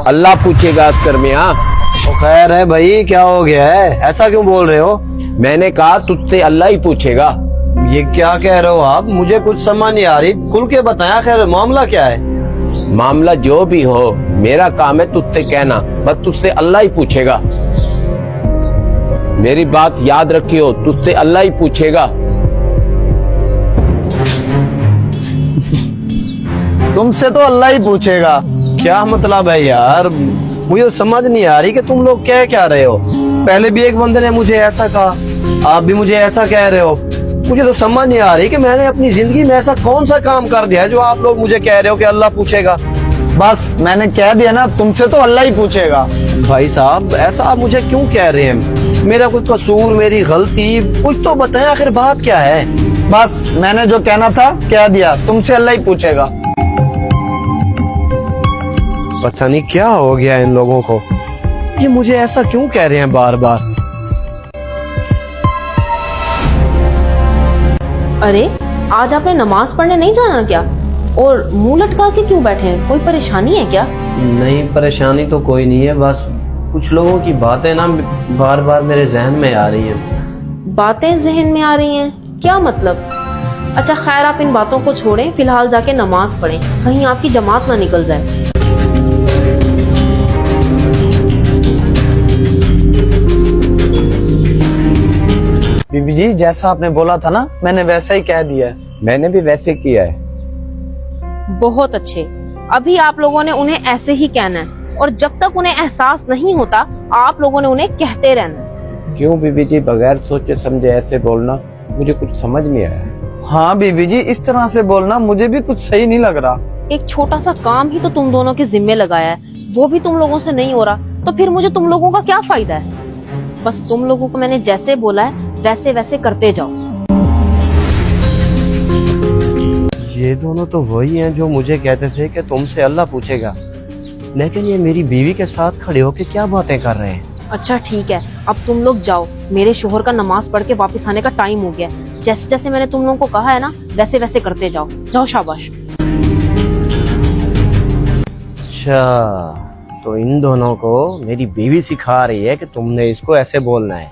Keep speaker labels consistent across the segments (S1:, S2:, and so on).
S1: अल्लाह पूछेगा अस्कर मियाँ।
S2: तो खैर है भाई, क्या हो गया है, ऐसा क्यों बोल रहे हो?
S1: मैंने कहा तुझसे अल्लाह ही पूछेगा।
S2: ये क्या कह रहे हो आप? मुझे कुछ समझ नहीं आ रही, खुल के बताया। खैर मामला क्या है?
S1: मामला जो भी हो, मेरा काम है तुझसे कहना, बस तुझसे अल्लाह ही पूछेगा। मेरी बात याद रखियो, तुझसे अल्लाह ही पूछेगा।
S2: तुमसे तो अल्लाह ही पूछेगा, क्या मतलब है यार? मुझे समझ नहीं आ रही कि तुम लोग कह क्या रहे हो। पहले भी एक बंदे ने मुझे ऐसा कहा, आप भी मुझे ऐसा कह रहे हो। मुझे तो समझ नहीं आ रही कि मैंने अपनी जिंदगी में ऐसा कौन सा काम कर दिया है जो आप लोग मुझे कह रहे हो कि अल्लाह पूछेगा।
S3: बस मैंने कह दिया ना, तुमसे तो अल्लाह ही पूछेगा।
S2: भाई साहब, ऐसा आप मुझे क्यों कह रहे हैं? मेरा कोई कसूर, मेरी गलती, कुछ तो बताएं, आखिर बात क्या है?
S3: बस मैंने जो कहना था कह दिया, तुमसे अल्लाह ही पूछेगा।
S2: पता नहीं क्या हो गया इन लोगों को, ये मुझे ऐसा क्यों कह रहे हैं बार बार।
S4: अरे आज आपने नमाज पढ़ने नहीं जाना क्या? और मुंह लटका के क्यों बैठे हैं? कोई परेशानी है क्या?
S2: नहीं, परेशानी तो कोई नहीं है, बस कुछ लोगों की बातें ना बार बार मेरे जहन में आ रही हैं।
S4: बातें जहन में आ रही हैं? क्या मतलब? अच्छा खैर, आप इन बातों को छोड़ें, फिलहाल जाके नमाज पढ़ें, कहीं आपकी जमात ना निकल जाए।
S3: बीबी जी, जैसा आपने बोला था ना, मैंने वैसा ही कह दिया है।
S1: मैंने भी वैसे किया है।
S4: बहुत अच्छे। अभी आप लोगों ने उन्हें ऐसे ही कहना है, और जब तक उन्हें एहसास नहीं होता आप लोगों ने उन्हें कहते रहना है।
S1: क्यों बीबी जी, बगैर सोचे समझे ऐसे बोलना मुझे कुछ समझ नहीं आया।
S3: हाँ बीबी जी, इस तरह से बोलना मुझे भी कुछ सही नहीं लग रहा।
S4: एक छोटा सा काम ही तो तुम दोनों के जिम्मे लगाया है, वो भी तुम लोगों से नहीं हो रहा, तो फिर मुझे तुम लोगों का क्या फायदा है? बस तुम लोगों को मैंने जैसे बोला है वैसे वैसे करते जाओ।
S2: ये दोनों तो वही हैं जो मुझे कहते थे कि तुमसे अल्लाह पूछेगा, लेकिन ये मेरी बीवी के साथ खड़े होके क्या बातें कर रहे हैं।
S4: अच्छा ठीक है, अब तुम लोग जाओ, मेरे शोहर का नमाज पढ़ के वापस आने का टाइम हो गया। जैसे जैसे मैंने तुम लोगों को कहा है ना, वैसे वैसे करते जाओ। जाओ, शाबाश।
S2: अच्छा, तो इन दोनों को मेरी बीवी सिखा रही है कि तुमने इसको ऐसे बोलना है।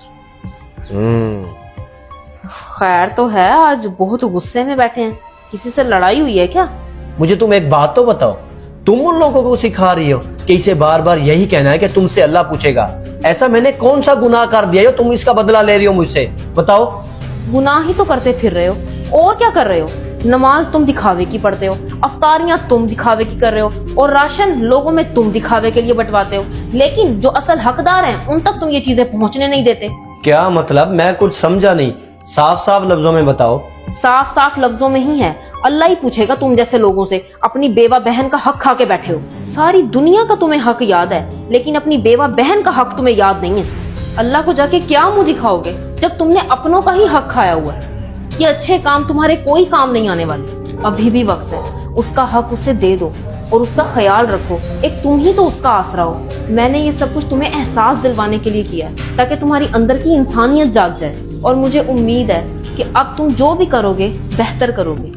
S4: खैर तो है, आज बहुत गुस्से में बैठे हैं। किसी से लड़ाई हुई है क्या?
S2: मुझे तुम एक बात तो बताओ, तुम उन लोगों को सिखा रही हो कि इसे बार बार यही कहना है कि तुमसे अल्लाह पूछेगा। ऐसा मैंने कौन सा गुनाह कर दिया है तुम इसका बदला ले रही हो मुझसे? बताओ।
S4: गुनाह ही तो करते फिर रहे हो, और क्या कर रहे हो? नमाज तुम दिखावे की पढ़ते हो, अफ्तारियां तुम दिखावे की कर रहे हो, और राशन लोगों में तुम दिखावे के लिए बंटवाते हो, लेकिन जो असल हकदार हैं उन तक तुम ये चीजें पहुंचने नहीं देते।
S2: क्या मतलब? मैं कुछ समझा नहीं, साफ साफ लफ्जों में बताओ।
S4: साफ साफ लफ्जों में ही है, अल्लाह ही पूछेगा तुम जैसे लोगों से। अपनी बेवा बहन का हक खा के बैठे हो। सारी दुनिया का तुम्हें हक याद है, लेकिन अपनी बेवा बहन का हक तुम्हें याद नहीं है। अल्लाह को जाके क्या मुंह दिखाओगे जब तुमने अपनों का ही हक खाया हुआ है? ये अच्छे काम तुम्हारे कोई काम नहीं आने वाले। अभी भी वक्त है, उसका हक उसे दे दो और उसका ख्याल रखो। एक तुम ही तो उसका आसरा हो। मैंने ये सब कुछ तुम्हें एहसास दिलवाने के लिए किया है, ताकि तुम्हारी अंदर की इंसानियत जाग जाए। और मुझे उम्मीद है कि अब तुम जो भी करोगे बेहतर करोगे।